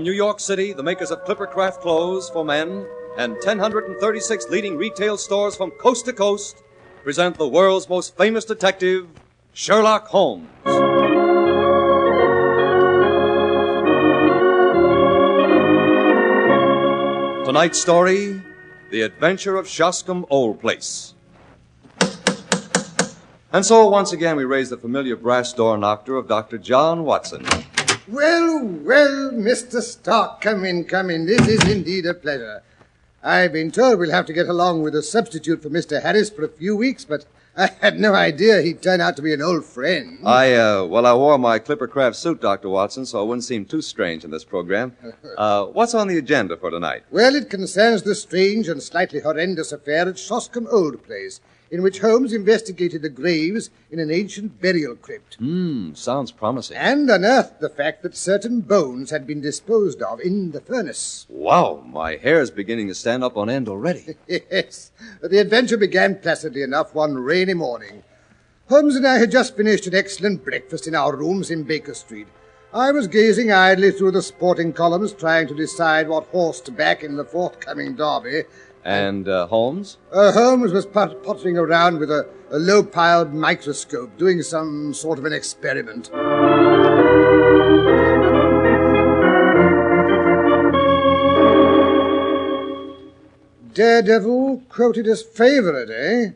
From New York City, the makers of Clippercraft clothes for men and 1,036 leading retail stores from coast to coast present the world's most famous detective, Sherlock Holmes. Tonight's story, The Adventure of Shoscombe Old Place. And so, once again, we raise the familiar brass door knocker of Dr. John Watson. Well, Mr. Stark, come in. This is indeed a pleasure. I've been told we'll have to get along with a substitute for Mr. Harris for a few weeks, but I had no idea he'd turn out to be an old friend. I wore my Clippercraft suit, Dr. Watson, so it wouldn't seem too strange in this program. What's on the agenda for tonight? Well, it concerns the strange and slightly horrendous affair at Shoscombe Old Place, in which Holmes investigated the graves in an ancient burial crypt. Sounds promising. And unearthed the fact that certain bones had been disposed of in the furnace. Wow, my hair's beginning to stand up on end already. Yes. The adventure began placidly enough one rainy morning. Holmes and I had just finished an excellent breakfast in our rooms in Baker Street. I was gazing idly through the sporting columns, trying to decide what horse to back in the forthcoming derby. And Holmes? Holmes was pottering around with a low-piled microscope, doing some sort of an experiment. Daredevil quoted as favorite, eh?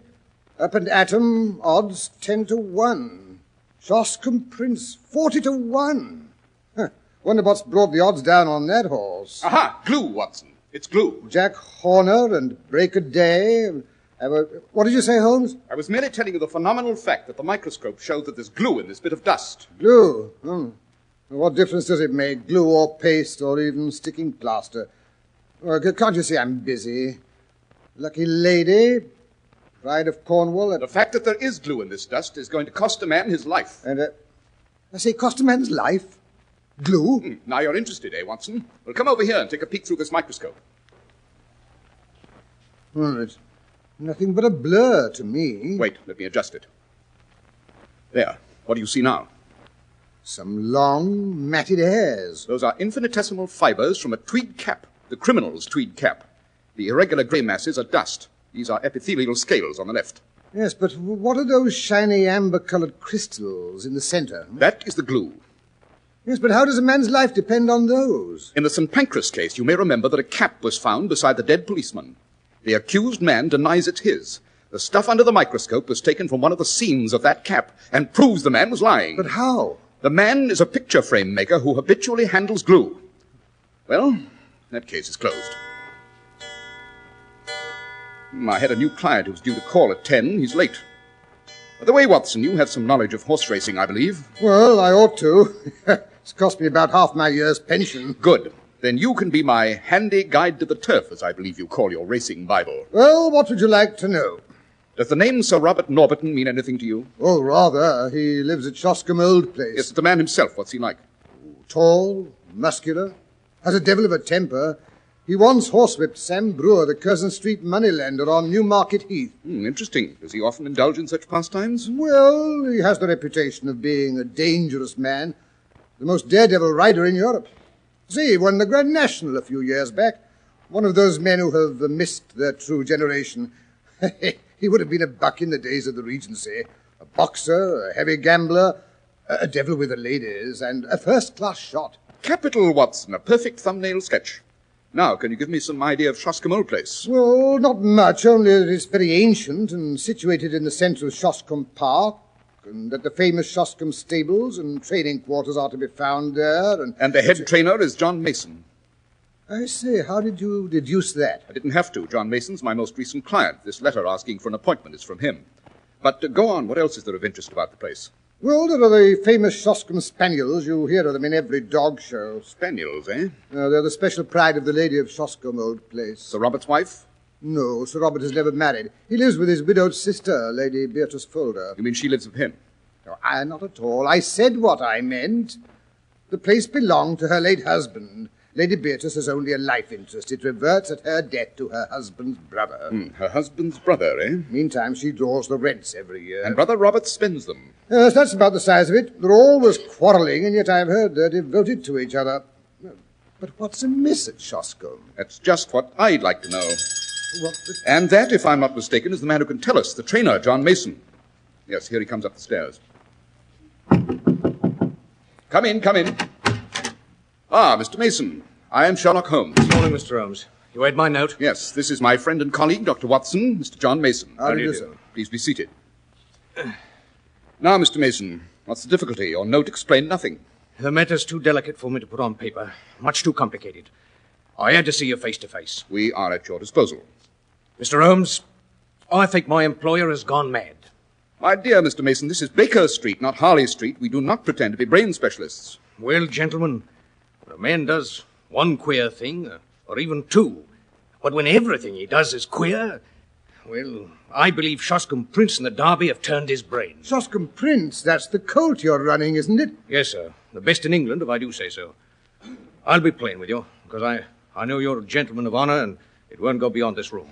Up and atom, odds 10-1. Shoscombe Prince, 40-1. Wonder what's brought the odds down on that horse. Aha! Glue, Watson. It's glue. Jack Horner and Break a Day. What did you say, Holmes? I was merely telling you the phenomenal fact that the microscope showed that there's glue in this bit of dust. Glue? What difference does it make? Glue or paste or even sticking plaster? Well, can't you see I'm busy? Lucky lady, pride of Cornwall. The fact that there is glue in this dust is going to cost a man his life. And, I say, cost a man's life? Glue? Now you're interested, eh, Watson? Well, come over here and take a peek through this microscope. It's nothing but a blur to me. Wait, let me adjust it. There. What do you see now? Some long, matted hairs. Those are infinitesimal fibers from a tweed cap, the criminal's tweed cap. The irregular grey masses are dust. These are epithelial scales on the left. Yes, but what are those shiny amber-colored crystals in the center? That is the glue. Yes, but how does a man's life depend on those? In the St. Pancras case, you may remember that a cap was found beside the dead policeman. The accused man denies it's his. The stuff under the microscope was taken from one of the seams of that cap and proves the man was lying. But how? The man is a picture frame maker who habitually handles glue. Well, that case is closed. I had a new client who was due to call at 10. He's late. By the way, Watson, you have some knowledge of horse racing, I believe. Well, I ought to. It's cost me about half my year's pension. Good. Then you can be my handy guide to the turf, as I believe you call your racing Bible. Well, what would you like to know? Does the name Sir Robert Norberton mean anything to you? Oh, rather. He lives at Shoscombe Old Place. Yes, the man himself. What's he like? Tall, muscular, has a devil of a temper. He once horsewhipped Sam Brewer, the Curzon Street moneylender on Newmarket Heath. Interesting. Does he often indulge in such pastimes? Well, he has the reputation of being a dangerous man, the most daredevil rider in Europe. See, he won the Grand National a few years back. One of those men who have missed their true generation. He would have been a buck in the days of the Regency. A boxer, a heavy gambler, a devil with the ladies, and a first-class shot. Capital, Watson. A perfect thumbnail sketch. Now, can you give me some idea of Shoscombe Old Place? Well, not much, only that it's very ancient and situated in the centre of Shoscombe Park, and that the famous Shoscombe stables and training quarters are to be found there. And the head trainer is John Mason. I say, how did you deduce that? I didn't have to. John Mason's my most recent client. This letter asking for an appointment is from him. But go on. What else is there of interest about the place? Well, there are the famous Shoscombe Spaniels. You hear of them in every dog show. Spaniels, eh? They're the special pride of the lady of Shoscombe Old Place. Sir Robert's wife? No, Sir Robert has never married. He lives with his widowed sister, Lady Beatrice Folder. You mean she lives with him? No, not at all. I said what I meant. The place belonged to her late husband. Lady Beatrice is only a life interest. It reverts at her death to her husband's brother. Her husband's brother, eh? Meantime, she draws the rents every year. And Brother Robert spends them. Yes, that's about the size of it. They're always quarrelling, and yet I've heard they're devoted to each other. But what's amiss at Shoscombe? That's just what I'd like to know. What And that, if I'm not mistaken, is the man who can tell us, the trainer, John Mason. Yes, here he comes up the stairs. Come in, come in. Ah, Mr. Mason, I am Sherlock Holmes. Good morning, Mr. Holmes. You read my note? Yes, this is my friend and colleague, Dr. Watson, Mr. John Mason. How do you do, sir? Please be seated. Now, Mr. Mason, what's the difficulty? Your note explained nothing. The matter's too delicate for me to put on paper. Much too complicated. I had to see you face to face. We are at your disposal. Mr. Holmes, I think my employer has gone mad. My dear Mr. Mason, this is Baker Street, not Harley Street. We do not pretend to be brain specialists. Well, gentlemen, when a man does one queer thing, or even two, but when everything he does is queer, well, I believe Shoscombe Prince and the Derby have turned his brain. Shoscombe Prince, that's the colt you're running, isn't it? Yes, sir. The best in England, if I do say so. I'll be plain with you, because I know you're a gentleman of honor, and it won't go beyond this room.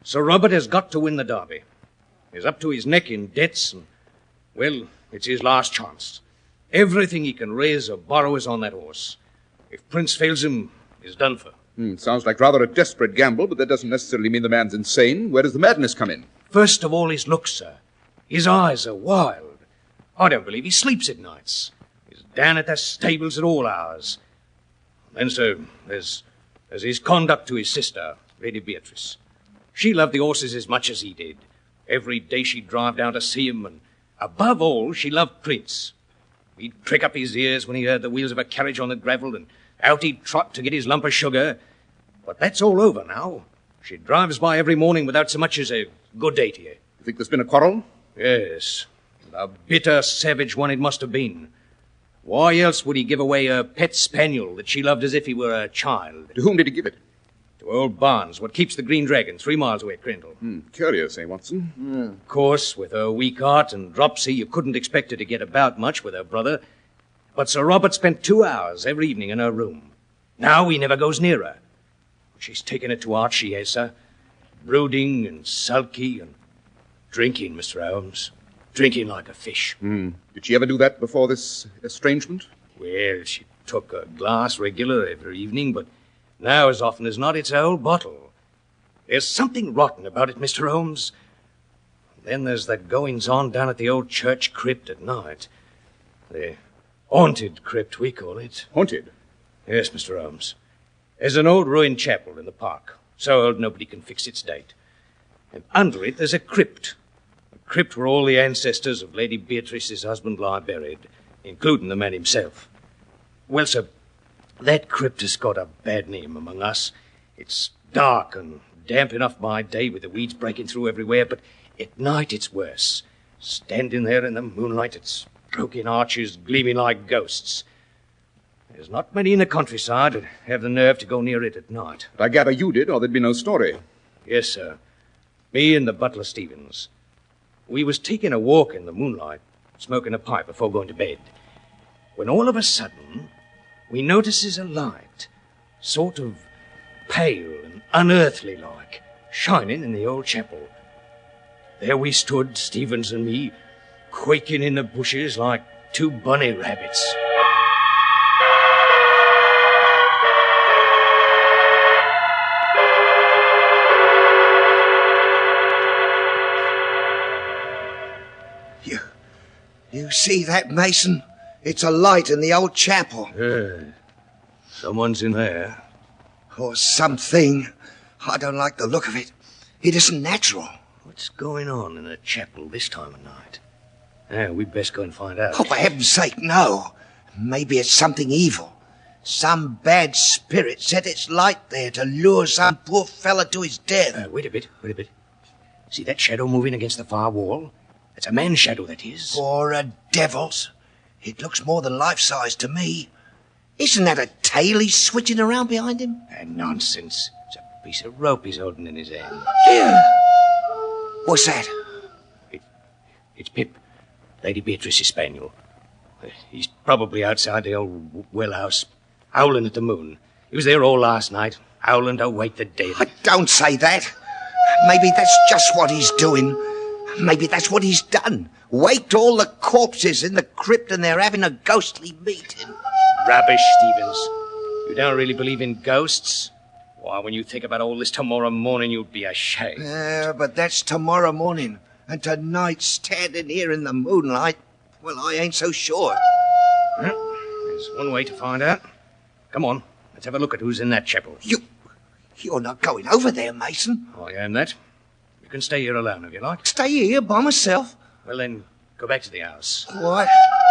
Sir Robert has got to win the Derby. He's up to his neck in debts, and, well, it's his last chance. Everything he can raise or borrow is on that horse. If Prince fails him, he's done for. Sounds like rather a desperate gamble, but that doesn't necessarily mean the man's insane. Where does the madness come in? First of all, his looks, sir. His eyes are wild. I don't believe he sleeps at nights. He's down at the stables at all hours. Then, sir, there's his conduct to his sister, Lady Beatrice. She loved the horses as much as he did. Every day she'd drive down to see him, and above all, she loved Prince. He'd prick up his ears when he heard the wheels of a carriage on the gravel, and out he'd trot to get his lump of sugar. But that's all over now. She drives by every morning without so much as a good day to you. You think there's been a quarrel? Yes, a bitter, savage one it must have been. Why else would he give away a pet spaniel that she loved as if he were a child? To whom did he give it? To old Barnes, what keeps the Green Dragon, 3 miles away at Crindle. Curious, eh, Watson? Of course, with her weak heart and dropsy, you couldn't expect her to get about much with her brother. But Sir Robert spent 2 hours every evening in her room. Now he never goes near her. She's taken it to heart, she has, sir. Brooding and sulky and drinking, Mr. Holmes. Drinking like a fish. Did she ever do that before this estrangement? Well, she took a glass regular every evening, but now as often as not it's a whole bottle. There's something rotten about it, Mr. Holmes. Then there's the goings-on down at the old church crypt at night. The haunted crypt, we call it. Haunted? Yes, Mr. Holmes. There's an old ruined chapel in the park, so old nobody can fix its date. And under it there's a crypt where all the ancestors of Lady Beatrice's husband lie buried, including the man himself. Well, sir, that crypt has got a bad name among us. It's dark and damp enough by day with the weeds breaking through everywhere, but at night it's worse. Standing there in the moonlight, its broken arches gleaming like ghosts. There's not many in the countryside that have the nerve to go near it at night. But I gather you did, or there'd be no story. Yes, sir. Me and the butler Stevens. We was taking a walk in the moonlight, smoking a pipe before going to bed, when all of a sudden we notices a light, sort of pale and unearthly like, shining in the old chapel. There we stood, Stevens and me, quaking in the bushes like 2 bunny rabbits. You see that, Mason? It's a light in the old chapel. Someone's in there. Or something. I don't like the look of it. It isn't natural. What's going on in the chapel this time of night? We'd best go and find out. Oh, for heaven's sake, no. Maybe it's something evil. Some bad spirit set its light there to lure some poor fella to his death. Wait a bit. See that shadow moving against the far wall? It's a man's shadow, that is. For a devil's. It looks more than life-size to me. Isn't that a tail he's switching around behind him? Nonsense. It's a piece of rope he's holding in his hand. Here. What's that? It's Pip, Lady Beatrice's spaniel. He's probably outside the old well house, howling at the moon. He was there all last night, howling to wake the dead. Don't say that. Maybe that's just what he's doing. Maybe that's what he's done. Waked all the corpses in the crypt and they're having a ghostly meeting. Rubbish, Stevens. You don't really believe in ghosts? Why, when you think about all this tomorrow morning, you'd be ashamed. But that's tomorrow morning. And tonight, standing here in the moonlight, well, I ain't so sure. Well, there's one way to find out. Come on, let's have a look at who's in that chapel. You're not going over there, Mason. I am that. You can stay here alone if you like. Stay here by myself. Well, then, go back to the house. What?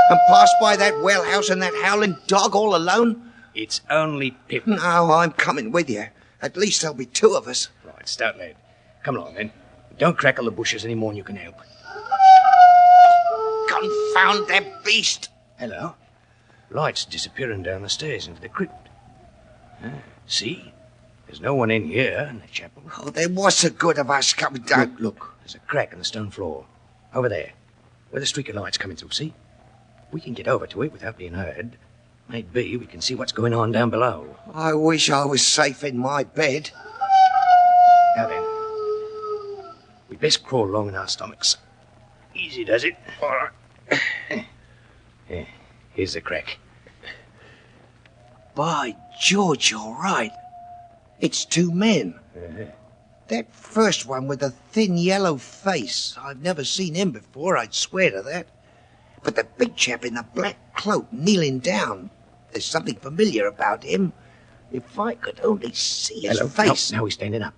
And pass by that well house and that howling dog all alone? It's only Pip. No, I'm coming with you. At least there'll be two of us. Right, stout lad. Come along, then. Don't crackle the bushes any more than you can help. Confound that beast! Hello. Light's disappearing down the stairs into the crypt. See? There's no one in here in the chapel. Oh, then what's the good of us coming down? Look. There's a crack in the stone floor. Over there. Where the streak of light's coming through, see? We can get over to it without being heard. Maybe we can see what's going on down below. I wish I was safe in my bed. Now then. We'd best crawl along in our stomachs. Easy does it. All right. Yeah, here's the crack. By George, you're right. It's two men. That first one with the thin yellow face. I've never seen him before, I'd swear to that. But the big chap in the black cloak kneeling down. There's something familiar about him. If I could only see his face. Now he's standing up.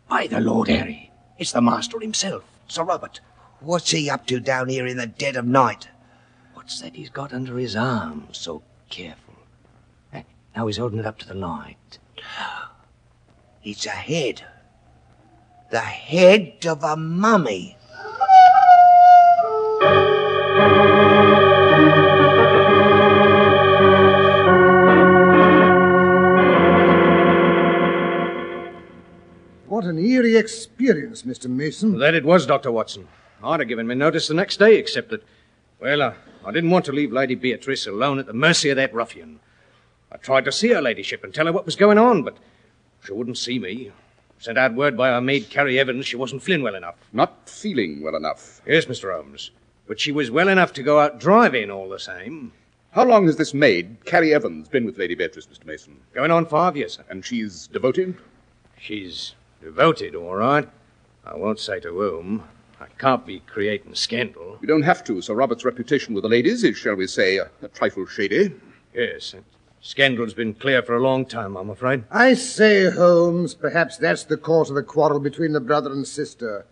By the Lord Harry. It's the master himself, Sir Robert. What's he up to down here in the dead of night? What's that he's got under his arm? So careful. Now he's holding it up to the light. It's a head. The head of a mummy. What an eerie experience, Mr. Mason. That it was, Dr. Watson. I'd have given me notice the next day, except that, well, I didn't want to leave Lady Beatrice alone at the mercy of that ruffian. I tried to see her ladyship and tell her what was going on, but she wouldn't see me. Sent out word by our maid, Carrie Evans, she wasn't feeling well enough. Not feeling well enough? Yes, Mr. Holmes. But she was well enough to go out driving all the same. How long has this maid, Carrie Evans, been with Lady Beatrice, Mr. Mason? Going on 5 years, sir. And she's devoted? She's devoted, all right. I won't say to whom. I can't be creating scandal. You don't have to. Sir Robert's reputation with the ladies is, shall we say, a trifle shady. Yes, and scandal's been clear for a long time, I'm afraid. I say, Holmes, perhaps that's the cause of the quarrel between the brother and sister.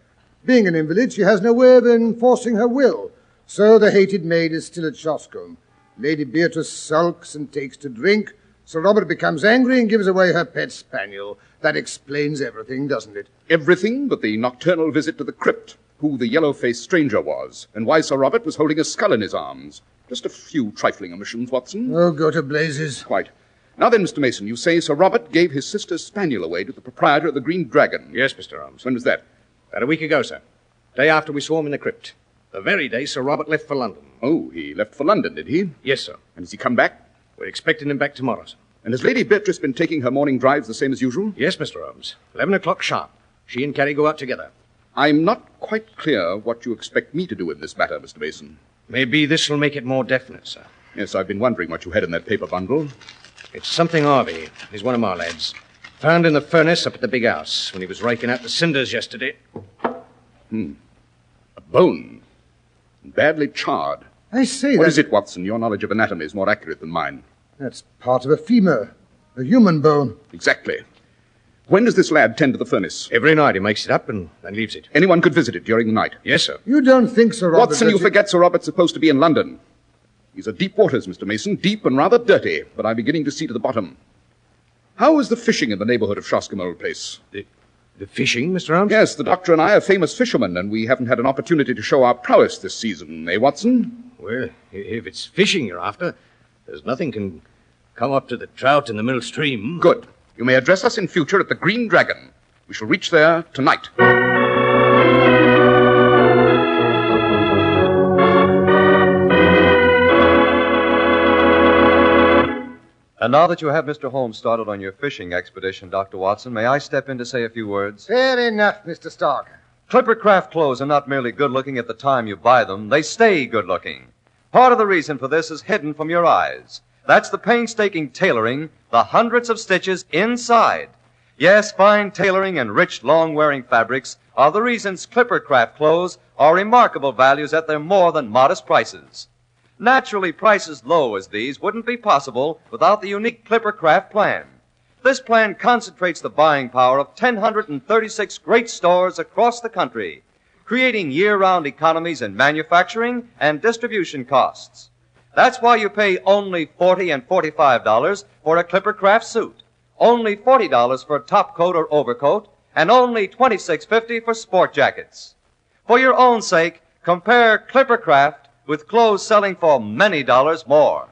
Being an invalid, she has no way of enforcing her will. So the hated maid is still at Shoscombe. Lady Beatrice sulks and takes to drink. Sir Robert becomes angry and gives away her pet spaniel. That explains everything, doesn't it? Everything but the nocturnal visit to the crypt, who the yellow-faced stranger was, and why Sir Robert was holding a skull in his arms. Just a few trifling omissions, Watson. Oh, go to blazes. Quite. Now then, Mr. Mason, you say Sir Robert gave his sister's spaniel away to the proprietor of the Green Dragon. Yes, Mr. Holmes. When was that? About a week ago, sir. Day after we saw him in the crypt. The very day Sir Robert left for London. Oh, he left for London, did he? Yes, sir. And has he come back? We're expecting him back tomorrow, sir. And has Lady Beatrice been taking her morning drives the same as usual? Yes, Mr. Holmes. 11 o'clock sharp. She and Carrie go out together. I'm not quite clear what you expect me to do in this matter, Mr. Mason. Maybe this will make it more definite, sir. Yes, I've been wondering what you had in that paper bundle. It's something Harvey. He's one of my lads. Found in the furnace up at the big house when he was raking out the cinders yesterday. A bone. Badly charred. I say, What is it, Watson? Your knowledge of anatomy is more accurate than mine. That's part of a femur, a human bone. Exactly. When does this lad tend to the furnace? Every night he makes it up and then leaves it. Anyone could visit it during the night. Yes, sir. You don't think Sir Robert... Watson, you forget Sir Robert's supposed to be in London. These are deep waters, Mr. Mason, deep and rather dirty, but I'm beginning to see to the bottom. How is the fishing in the neighborhood of Shoscombe Old Place? The fishing, Mr. Holmes? Yes, the doctor and I are famous fishermen, and we haven't had an opportunity to show our prowess this season, eh, Watson? Well, if it's fishing you're after, there's nothing can come up to the trout in the middle stream. Good. You may address us in future at the Green Dragon. We shall reach there tonight. And now that you have Mr. Holmes started on your fishing expedition, Dr. Watson, may I step in to say a few words? Fair enough, Mr. Stark. Clipper craft clothes are not merely good-looking at the time you buy them. They stay good-looking. Part of the reason for this is hidden from your eyes. That's the painstaking tailoring, the hundreds of stitches inside. Yes, fine tailoring and rich, long-wearing fabrics are the reasons Clipper Craft clothes are remarkable values at their more than modest prices. Naturally, prices low as these wouldn't be possible without the unique Clipper Craft plan. This plan concentrates the buying power of 1,036 great stores across the country, creating year-round economies in manufacturing and distribution costs. That's why you pay only $40 and $45 for a Clipper Craft suit, only $40 for a top coat or overcoat, and only $26.50 for sport jackets. For your own sake, compare Clipper Craft with clothes selling for many dollars more.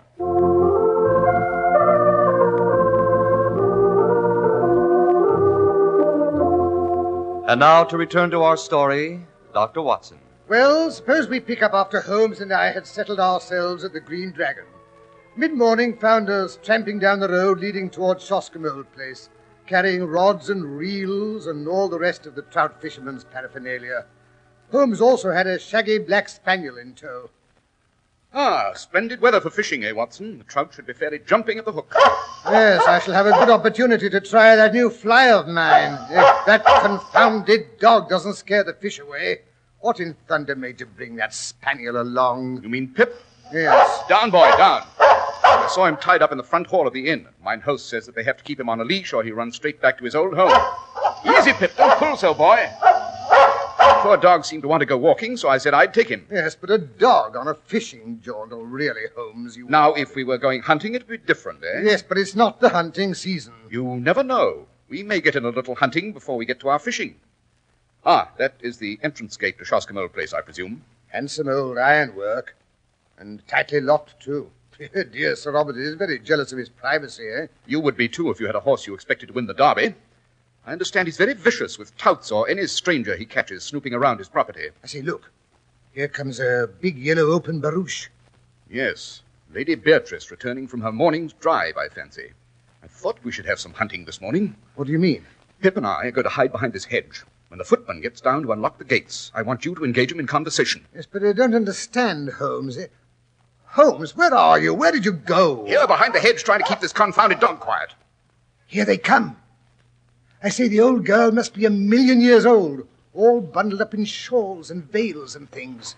And now to return to our story, Dr. Watson. Well, suppose we pick up after Holmes and I had settled ourselves at the Green Dragon. Mid-morning found us tramping down the road leading towards Shoscombe old place, carrying rods and reels and all the rest of the trout fisherman's paraphernalia. Holmes also had a shaggy black spaniel in tow. Ah, splendid weather for fishing, eh, Watson? The trout should be fairly jumping at the hook. Yes, I shall have a good opportunity to try that new fly of mine. If that confounded dog doesn't scare the fish away. What in thunder made you bring that spaniel along? You mean Pip? Yes. Down, boy, down. I saw him tied up in the front hall of the inn. Mine host says that they have to keep him on a leash or he runs straight back to his old home. Easy, Pip, don't pull so, boy. The poor dog seemed to want to go walking, so I said I'd take him. Yes, but a dog on a fishing jaunt, oh, really, Holmes, you... Now, if we were going hunting, it would be different, eh? Yes, but it's not the hunting season. You never know. We may get in a little hunting before we get to our fishing. Ah, that is the entrance gate to Shoscombe old place, I presume. Handsome old ironwork. And tightly locked, too. Dear Sir Robert is very jealous of his privacy, eh? You would be, too, if you had a horse you expected to win the derby. I understand he's very vicious with touts or any stranger he catches snooping around his property. I say, look. Here comes a big yellow open barouche. Yes, Lady Beatrice returning from her morning's drive, I fancy. I thought we should have some hunting this morning. What do you mean? Pip and I are going to hide behind this hedge. When the footman gets down to unlock the gates, I want you to engage him in conversation. Yes, but I don't understand, Holmes. Holmes, where are you? Where did you go? Here, behind the hedge, trying to keep this confounded dog quiet. Here they come. I say the old girl must be 1,000,000 years old, all bundled up in shawls and veils and things.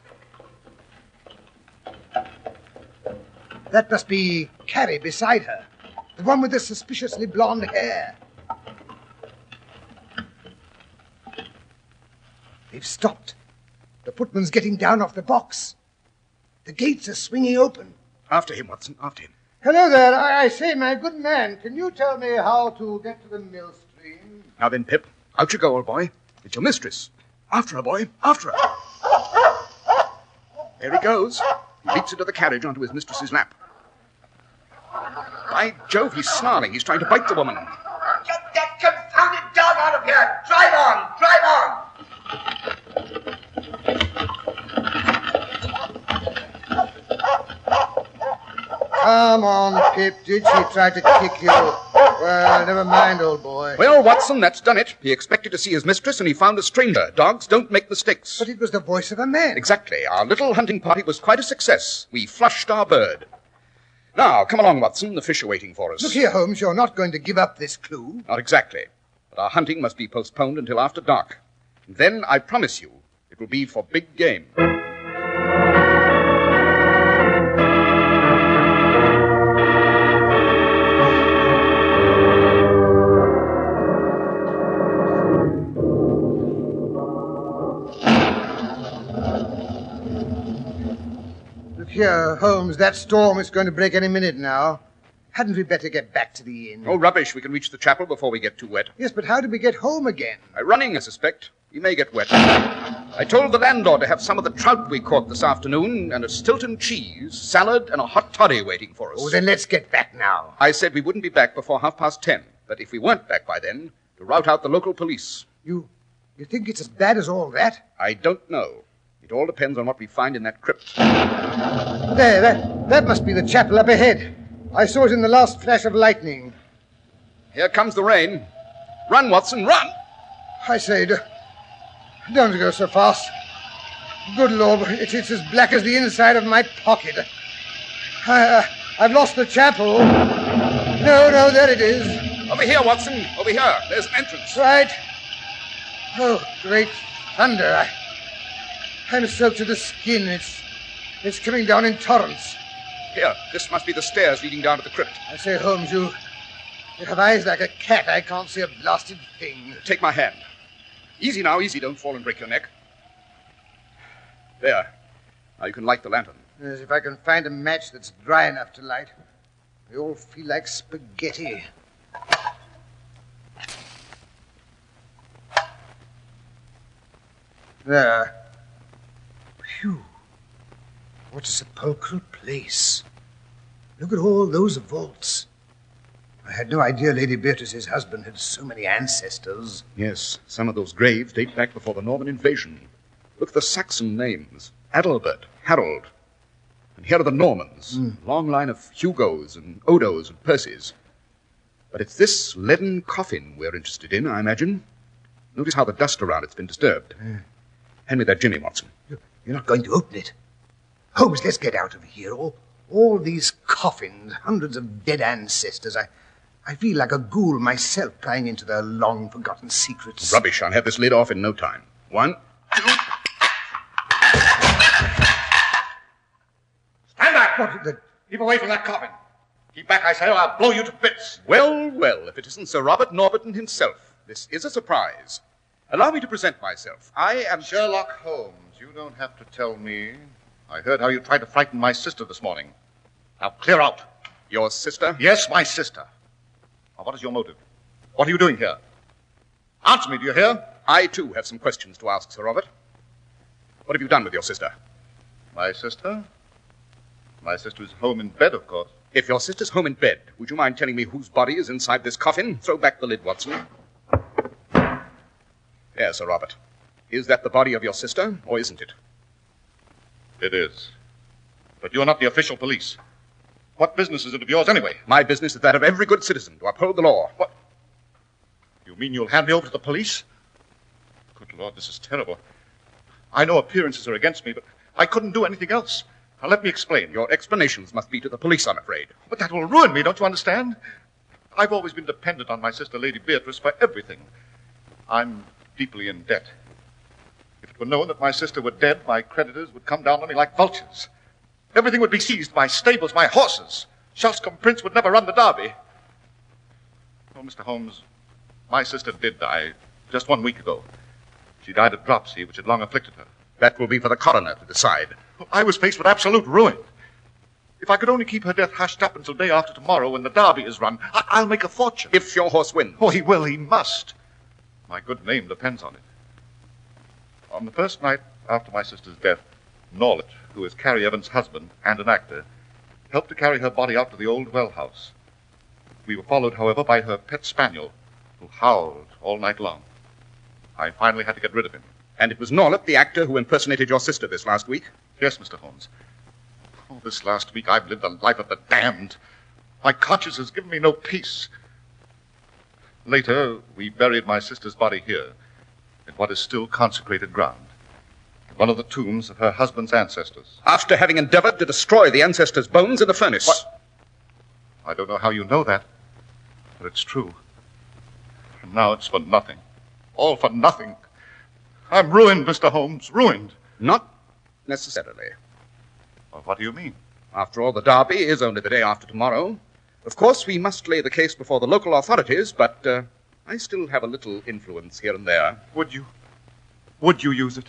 That must be Carrie beside her, the one with the suspiciously blonde hair. They've stopped. The footman's getting down off the box. The gates are swinging open. After him, Watson, after him. Hello there. I say, my good man, can you tell me how to get to the mill stream? Now then, Pip, out you go, old boy. It's your mistress. After her, boy, after her. There he goes. He leaps into the carriage onto his mistress's lap. By Jove, he's snarling. He's trying to bite the woman. Get that confounded dog out of here! Drive on! Drive on! Come on, Pip. Did she try to kick you? Well, never mind, old boy. Well, Watson, that's done it. He expected to see his mistress, and he found a stranger. Dogs don't make mistakes. But it was the voice of a man. Exactly. Our little hunting party was quite a success. We flushed our bird. Now, come along, Watson. The fish are waiting for us. Look here, Holmes, you're not going to give up this clue. Not exactly. But our hunting must be postponed until after dark. And then, I promise you, it will be for big game. Look here, Holmes, that storm is going to break any minute now. Hadn't we better get back to the inn? Oh, rubbish. We can reach the chapel before we get too wet. Yes, but how do we get home again? By running, I suspect. We may get wet. I told the landlord to have some of the trout we caught this afternoon and a Stilton cheese, salad, and a hot toddy waiting for us. Oh, then let's get back now. I said we wouldn't be back before 10:30, but if we weren't back by then, to rout out the local police. You think it's as bad as all that? I don't know. It all depends on what we find in that crypt. There, that must be the chapel up ahead. I saw it in the last flash of lightning. Here comes the rain. Run, Watson, run! I say, don't go so fast. Good Lord, it's as black as the inside of my pocket. I I've lost the chapel. No, there it is. Over here, Watson. Over here. There's an entrance. Right. Oh, great thunder. I'm soaked to the skin. It's coming down in torrents. Here, this must be the stairs leading down to the crypt. I say, Holmes, you have eyes like a cat. I can't see a blasted thing. Take my hand. Easy now, easy. Don't fall and break your neck. There. Now you can light the lantern. As if I can find a match that's dry enough to light. They all feel like spaghetti. There. Phew. What a sepulchral place. Look at all those vaults. I had no idea Lady Beatrice's husband had so many ancestors. Yes, some of those graves date back before the Norman invasion. Look at the Saxon names. Adalbert, Harold. And here are the Normans. Long line of Hugos and Odos and Percys. But it's this leaden coffin we're interested in, I imagine. Notice how the dust around it's been disturbed. Hand me that jimmy, Watson. You're not going to open it. Holmes, let's get out of here. All these coffins, hundreds of dead ancestors. I feel like a ghoul myself prying into their long-forgotten secrets. Rubbish. I'll have this lid off in no time. 1, 2... Stand back! What the... Keep away from that coffin. Keep back, I say, or I'll blow you to bits. Well, if it isn't Sir Robert Norberton himself. This is a surprise. Allow me to present myself. I am... Sherlock Holmes, you don't have to tell me. I heard how you tried to frighten my sister this morning. Now clear out. Your sister? Yes, my sister. Now, what is your motive? What are you doing here? Answer me, do you hear? I, too, have some questions to ask, Sir Robert. What have you done with your sister? My sister? My sister is home in bed, of course. If your sister's home in bed, would you mind telling me whose body is inside this coffin? Throw back the lid, Watson. There, Sir Robert. Is that the body of your sister, or isn't it? It is. But you're not the official police. What business is it of yours, anyway? My business is that of every good citizen, to uphold the law. What? You mean you'll hand me over to the police? Good Lord, this is terrible. I know appearances are against me, but I couldn't do anything else. Now, let me explain. Your explanations must be to the police, I'm afraid. But that will ruin me, don't you understand? I've always been dependent on my sister, Lady Beatrice, for everything. I'm deeply in debt. If it were known that my sister were dead, my creditors would come down on me like vultures. Everything would be seized, my stables, my horses. Shoscombe Prince would never run the Derby. Oh, Mr. Holmes, my sister did die just 1 week ago. She died of dropsy, which had long afflicted her. That will be for the coroner to decide. I was faced with absolute ruin. If I could only keep her death hushed up until day after tomorrow when the Derby is run, I'll make a fortune. If your horse wins. Oh, he will, he must. My good name depends on it. On the first night after my sister's death, Norlet, who is Carrie Evans' husband and an actor, helped to carry her body out to the old well house. We were followed, however, by her pet spaniel, who howled all night long. I finally had to get rid of him. And it was Norlet, the actor, who impersonated your sister this last week? Yes, Mr. Holmes. Oh, this last week I've lived the life of the damned. My conscience has given me no peace. Later, we buried my sister's body here, in what is still consecrated ground, in one of the tombs of her husband's ancestors. After having endeavored to destroy the ancestors' bones in the furnace. What? I don't know how you know that, but it's true. And now it's for nothing. All for nothing. I'm ruined, Mr. Holmes, ruined. Not necessarily. Well, what do you mean? After all, the Derby is only the day after tomorrow. Of course, we must lay the case before the local authorities, but I still have a little influence here and there. Would you use it?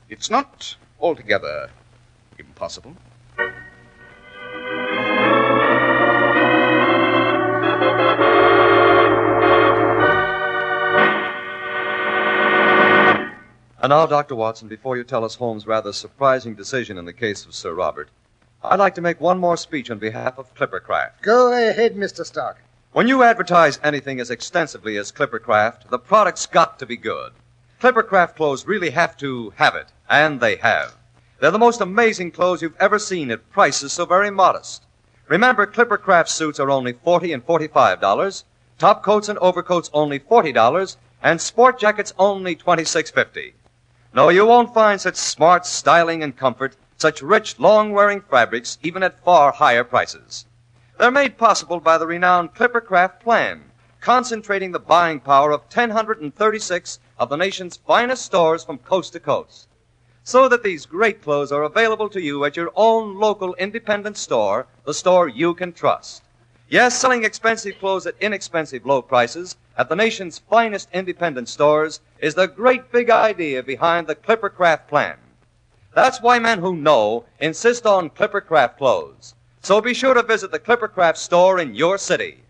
It's not altogether impossible. And now, Dr. Watson, before you tell us Holmes' rather surprising decision in the case of Sir Robert, I'd like to make one more speech on behalf of Clippercraft. Go ahead, Mr. Stark. When you advertise anything as extensively as Clippercraft, the product's got to be good. Clippercraft clothes really have to have it, and they have. They're the most amazing clothes you've ever seen at prices so very modest. Remember, Clippercraft suits are only $40 and $45, top coats and overcoats only $40, and sport jackets only $26.50. No, you won't find such smart styling and comfort, such rich, long-wearing fabrics, even at far higher prices. They're made possible by the renowned Clippercraft plan, concentrating the buying power of 1,036 of the nation's finest stores from coast to coast. So that these great clothes are available to you at your own local independent store, the store you can trust. Yes, selling expensive clothes at inexpensive low prices at the nation's finest independent stores is the great big idea behind the Clippercraft plan. That's why men who know insist on Clippercraft clothes. So be sure to visit the Clippercraft store in your city.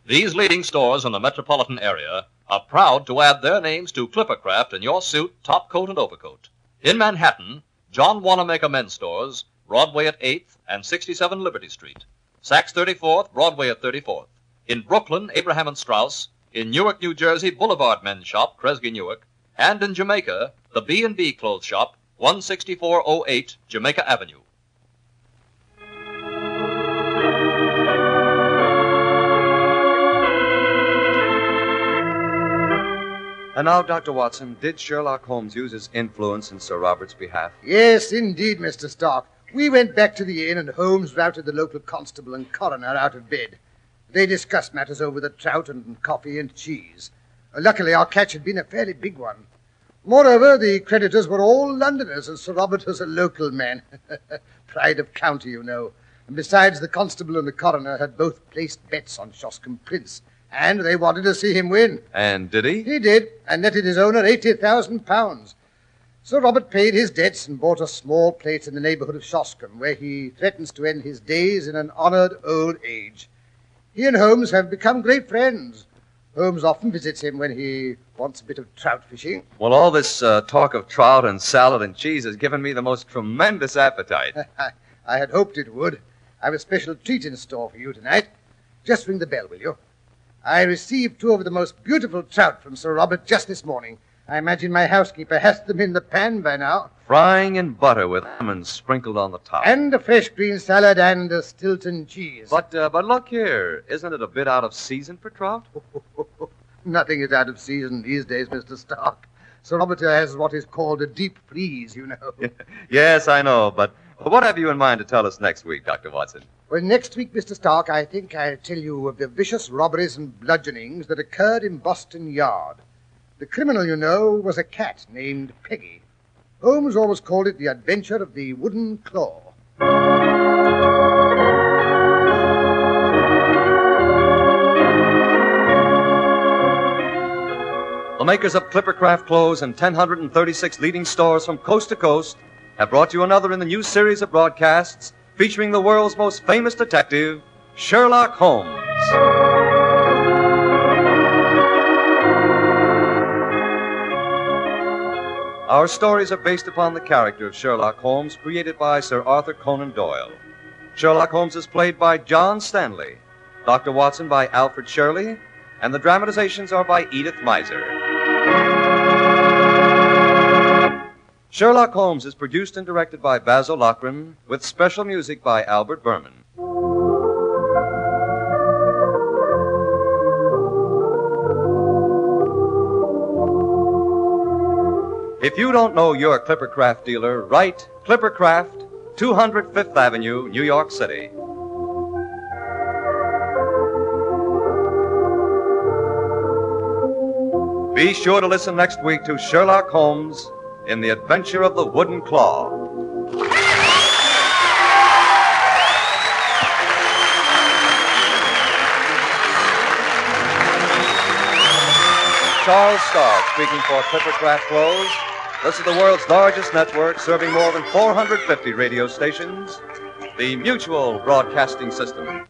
These leading stores in the metropolitan area are proud to add their names to Clippercraft in your suit, top coat, and overcoat. In Manhattan, John Wanamaker Men's Stores, Broadway at 8th and 67 Liberty Street. Saks 34th, Broadway at 34th. In Brooklyn, Abraham and Straus. In Newark, New Jersey, Boulevard Men's Shop, Kresge Newark. And in Jamaica, the B&B Clothes Shop, 16408 Jamaica Avenue. And now, Dr. Watson, did Sherlock Holmes use his influence in Sir Robert's behalf? Yes, indeed, Mr. Stark. We went back to the inn, and Holmes routed the local constable and coroner out of bed. They discussed matters over the trout and coffee and cheese. Luckily, our catch had been a fairly big one. Moreover, the creditors were all Londoners, and Sir Robert was a local man. Pride of county, you know. And besides, the constable and the coroner had both placed bets on Shoscombe Prince, and they wanted to see him win. And did he? He did, and netted his owner £80,000. Sir Robert paid his debts and bought a small place in the neighbourhood of Shoscombe, where he threatens to end his days in an honoured old age. He and Holmes have become great friends. Holmes often visits him when he wants a bit of trout fishing. Well, all this talk of trout and salad and cheese has given me the most tremendous appetite. I had hoped it would. I've a special treat in store for you tonight. Just ring the bell, will you? I received 2 of the most beautiful trout from Sir Robert just this morning. I imagine my housekeeper has them in the pan by now. Frying in butter with lemons sprinkled on the top. And a fresh green salad and a Stilton cheese. But look here, isn't it a bit out of season for trout? Nothing is out of season these days, Mr. Stark. Sir Robert has what is called a deep freeze, you know. Yes, I know, but what have you in mind to tell us next week, Dr. Watson? Well, next week, Mr. Stark, I think I'll tell you of the vicious robberies and bludgeonings that occurred in Boston Yard. The criminal, you know, was a cat named Peggy. Holmes always called it the adventure of the wooden claw. The makers of Clippercraft clothes and 1,036 leading stores from coast to coast have brought you another in the new series of broadcasts featuring the world's most famous detective, Sherlock Holmes. Our stories are based upon the character of Sherlock Holmes created by Sir Arthur Conan Doyle. Sherlock Holmes is played by John Stanley, Dr. Watson by Alfred Shirley, and the dramatizations are by Edith Meiser. Sherlock Holmes is produced and directed by Basil Lochran, with special music by Albert Berman. If you don't know your Clippercraft dealer, write Clippercraft, 200 Fifth Avenue, New York City. Be sure to listen next week to Sherlock Holmes in The Adventure of the Wooden Claw. Charles Stark speaking for Clippercraft Clothes. This is the world's largest network serving more than 450 radio stations. The Mutual Broadcasting System.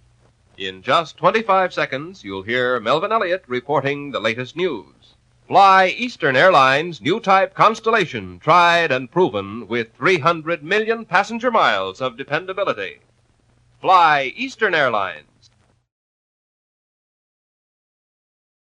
In just 25 seconds, you'll hear Melvin Elliott reporting the latest news. Fly Eastern Airlines' new type Constellation, tried and proven with 300 million passenger miles of dependability. Fly Eastern Airlines.